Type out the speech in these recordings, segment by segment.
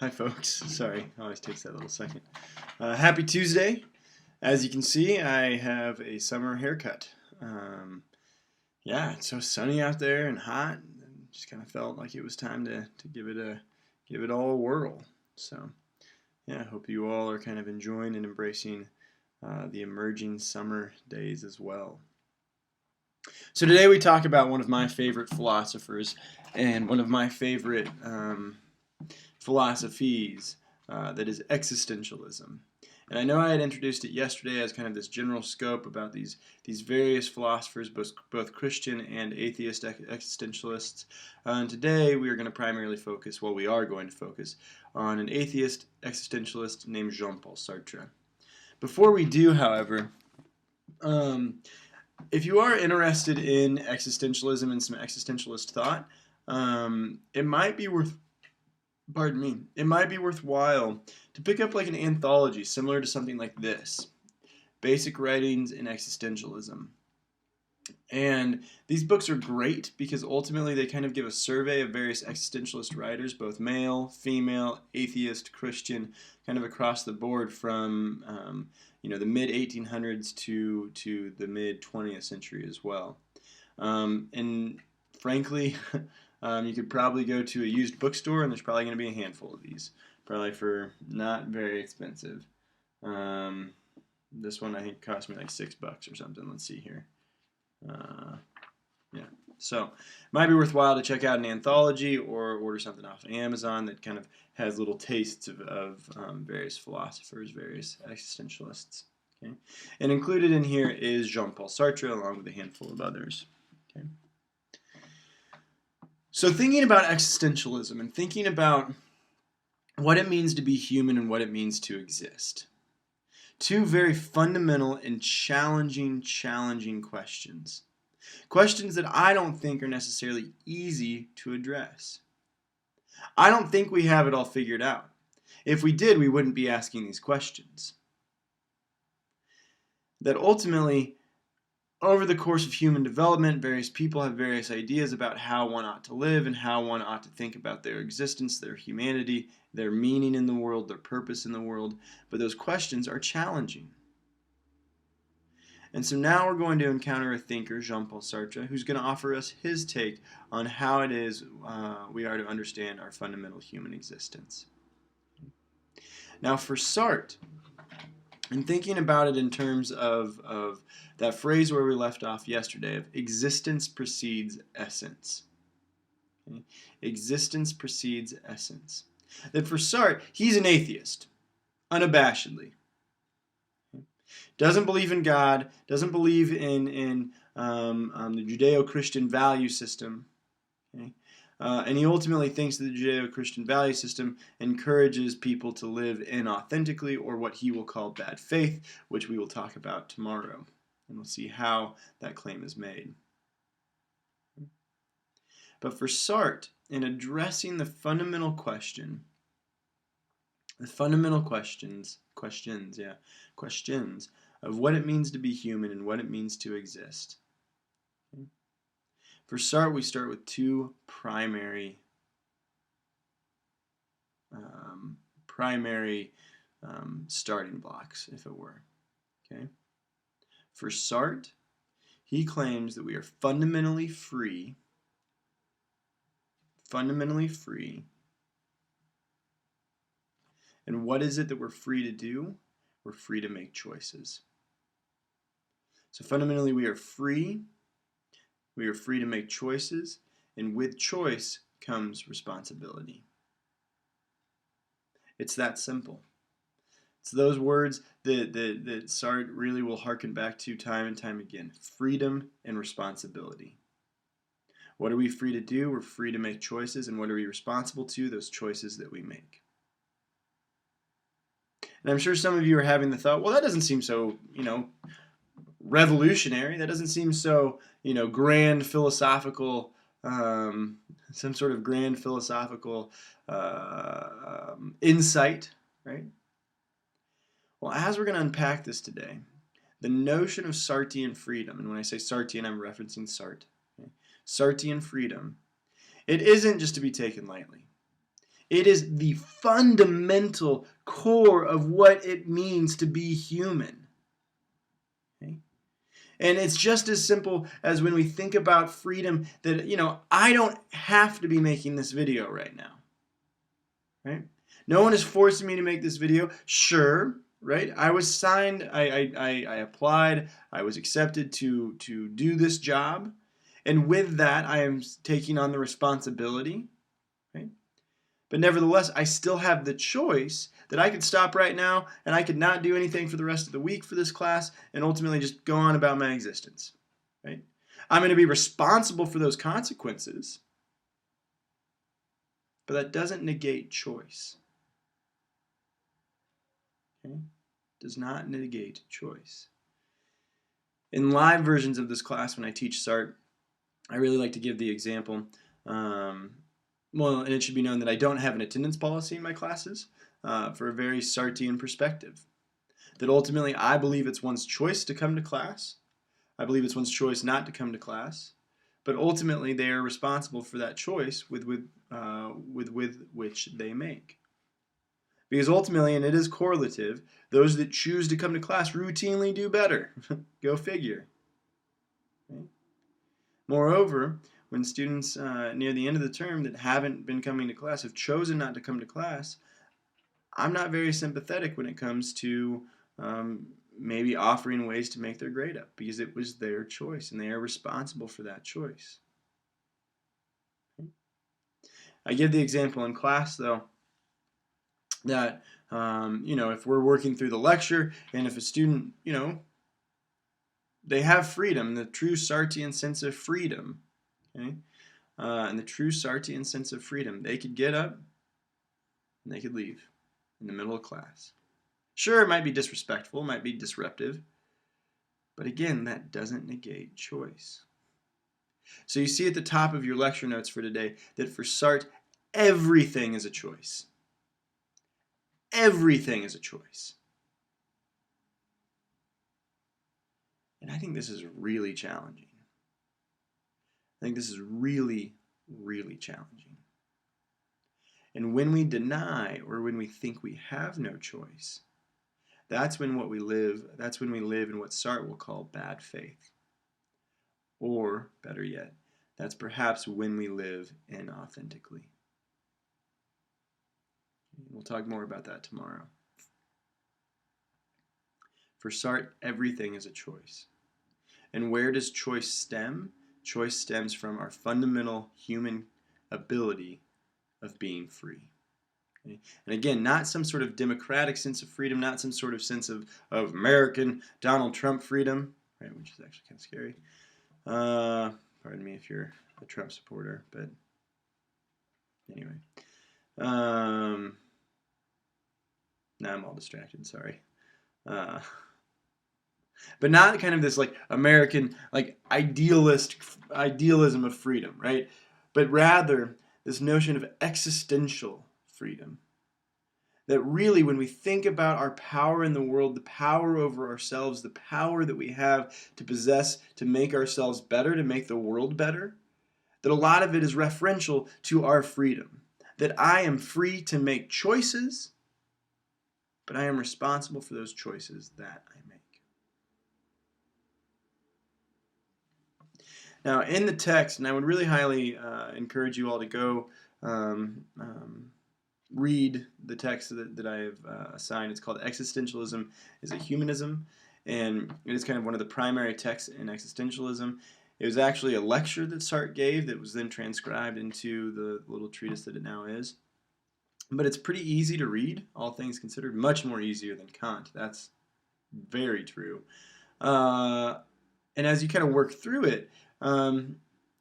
Hi folks, sorry, it always takes that little second. Happy Tuesday. As you can see, I have a summer haircut. Yeah, it's so sunny out there and hot, and just kind of felt like it was time to give it all a whirl. So yeah, I hope you all are kind of enjoying and embracing the emerging summer days as well. So today we talk about one of my favorite philosophers and one of my favorite philosophies, that is existentialism. And I know I had introduced it yesterday as kind of this general scope about these various philosophers, both Christian and atheist existentialists. And today we are going to primarily focus, we are going to focus on an atheist existentialist named Jean-Paul Sartre. Before we do, however, if you are interested in existentialism and some existentialist thought, it might be worthwhile to pick up like an anthology similar to something like this, Basic Writings in Existentialism. And these books are great because ultimately they kind of give a survey of various existentialist writers, both male, female, atheist, Christian, kind of across the board from the mid-1800s to the mid-20th century as well. And frankly, you could probably go to a used bookstore and there's probably going to be a handful of these, probably for not very expensive. This one I think cost me like $6 or something. Let's see here. Yeah, so might be worthwhile to check out an anthology or order something off of Amazon that kind of has little tastes of various philosophers, various existentialists. Okay, and included in here is Jean-Paul Sartre along with a handful of others. Okay. So thinking about existentialism and thinking about what it means to be human and what it means to exist. Two very fundamental and challenging questions. Questions that I don't think are necessarily easy to address. I don't think we have it all figured out. If we did, we wouldn't be asking these questions. That ultimately, over the course of human development, various people have various ideas about how one ought to live and how one ought to think about their existence, their humanity, their meaning in the world, their purpose in the world. But those questions are challenging. And so now we're going to encounter a thinker, Jean-Paul Sartre, who's going to offer us his take on how it is we are to understand our fundamental human existence. Now for Sartre, and thinking about it in terms of that phrase where we left off yesterday of existence precedes essence. Okay? Existence precedes essence. That for Sartre, he's an atheist, unabashedly. Okay? Doesn't believe in God, doesn't believe in the Judeo-Christian value system. Okay? And he ultimately thinks that the Judeo-Christian value system encourages people to live inauthentically, or what he will call bad faith, which we will talk about tomorrow. And we'll see how that claim is made. But for Sartre, in addressing the fundamental questions of what it means to be human and what it means to exist. Okay? For Sartre, we start with two primary starting blocks, if it were. Okay? For Sartre, he claims that we are fundamentally free. And what is it that we're free to do? We're free to make choices. So fundamentally, we are free. We are free to make choices, and with choice comes responsibility. It's that simple. It's those words that Sartre really will hearken back to time and time again. Freedom and responsibility. What are we free to do? We're free to make choices, and what are we responsible to? Those choices that we make. And I'm sure some of you are having the thought, well, that doesn't seem so, revolutionary. That doesn't seem so, grand philosophical, some sort of grand philosophical insight, right? Well, as we're going to unpack this today, the notion of Sartrean freedom, and when I say Sartrean, I'm referencing Sartre. Okay? Sartrean freedom, it isn't just to be taken lightly. It is the fundamental core of what it means to be human. Okay? And it's just as simple as when we think about freedom that, I don't have to be making this video right now. Right? No one is forcing me to make this video. Sure, right? I was signed, I applied, I was accepted to do this job. And with that, I am taking on the responsibility. Right? But nevertheless, I still have the choice that I could stop right now and I could not do anything for the rest of the week for this class and ultimately just go on about my existence. Right? I'm going to be responsible for those consequences, but that doesn't negate choice. Okay? Does not negate choice. In live versions of this class, when I teach Sartre, I really like to give the example. Well, and it should be known that I don't have an attendance policy in my classes for a very Sartrean perspective. That ultimately, I believe it's one's choice to come to class. I believe it's one's choice not to come to class. But ultimately, they are responsible for that choice with which they make. Because ultimately, and it is correlative, those that choose to come to class routinely do better. Go figure. Okay? Moreover, when students near the end of the term that haven't been coming to class have chosen not to come to class, I'm not very sympathetic when it comes to maybe offering ways to make their grade up, because it was their choice and they are responsible for that choice. Okay? I give the example in class, though, that if we're working through the lecture and if a student, they have freedom, the true Sartrean sense of freedom, okay? And the true Sartrean sense of freedom, they could get up and they could leave in the middle of class. Sure, it might be disrespectful, it might be disruptive, but again, that doesn't negate choice. So you see at the top of your lecture notes for today that for Sartre, everything is a choice. Everything is a choice. And I think this is really challenging. I think this is really, really challenging. And when we deny or when we think we have no choice, that's when we live in what Sartre will call bad faith. Or, better yet, that's perhaps when we live inauthentically. We'll talk more about that tomorrow. For Sartre, everything is a choice. And where does choice stem? Choice stems from our fundamental human ability of being free. Okay? And again, not some sort of democratic sense of freedom, not some sort of sense of American Donald Trump freedom, right? Which is actually kind of scary. Pardon me if you're a Trump supporter, but anyway. Now I'm all distracted, sorry. But not kind of this like American idealism of freedom, right? But rather this notion of existential freedom. That really when we think about our power in the world, the power over ourselves, the power that we have to possess, to make ourselves better, to make the world better, that a lot of it is referential to our freedom. That I am free to make choices, but I am responsible for those choices that I make. Now, in the text, and I would really highly encourage you all to go read the text that I have assigned. It's called Existentialism is a Humanism, and it is kind of one of the primary texts in existentialism. It was actually a lecture that Sartre gave that was then transcribed into the little treatise that it now is. But it's pretty easy to read, all things considered, much more easier than Kant. That's very true. And as you kind of work through it,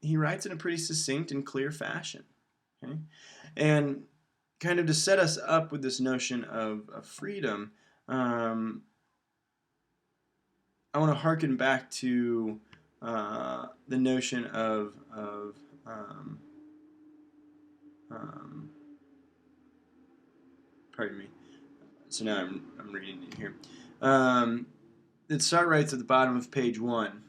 he writes in a pretty succinct and clear fashion. Okay? And kind of to set us up with this notion of freedom, I want to harken back to the notion of pardon me. So now I'm reading it here. It Sartre writes at the bottom of page 1.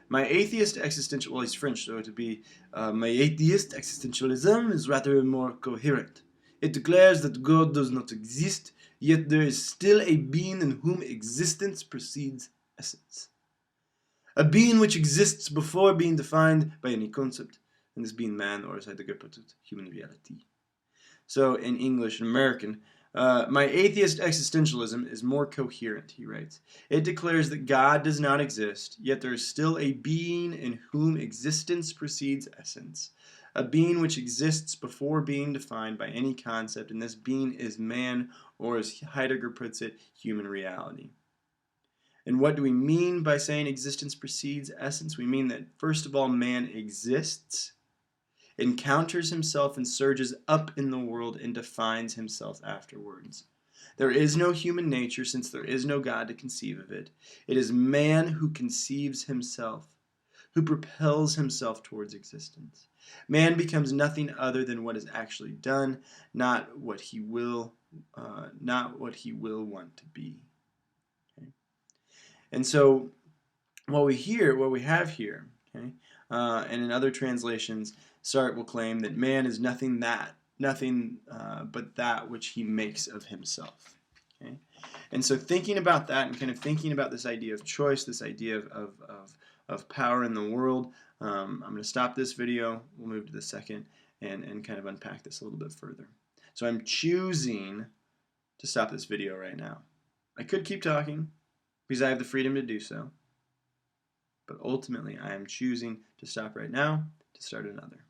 My atheist existential, well, he's French, so to be, my atheist existentialism is rather more coherent. It declares that God does not exist, yet there is still a being in whom existence precedes essence. A being which exists before being defined by any concept, and this being man, or as Heidegger put it, human reality. So in English and American, my atheist existentialism is more coherent, he writes. It declares that God does not exist, yet there is still a being in whom existence precedes essence. A being which exists before being defined by any concept, and this being is man, or as Heidegger puts it, human reality. And what do we mean by saying existence precedes essence? We mean that, first of all, man exists, encounters himself and surges up in the world and defines himself afterwards. There is no human nature since there is no God to conceive of it. It is man who conceives himself, who propels himself towards existence. Man becomes nothing other than what is actually done, not what he will want to be. Okay? And so what we have here, okay, and in other translations, Sartre will claim that man is nothing but that which he makes of himself. Okay? And so thinking about that and kind of thinking about this idea of choice, this idea of power in the world, I'm going to stop this video. We'll move to the second and kind of unpack this a little bit further. So I'm choosing to stop this video right now. I could keep talking because I have the freedom to do so. But ultimately, I am choosing to stop right now to start another.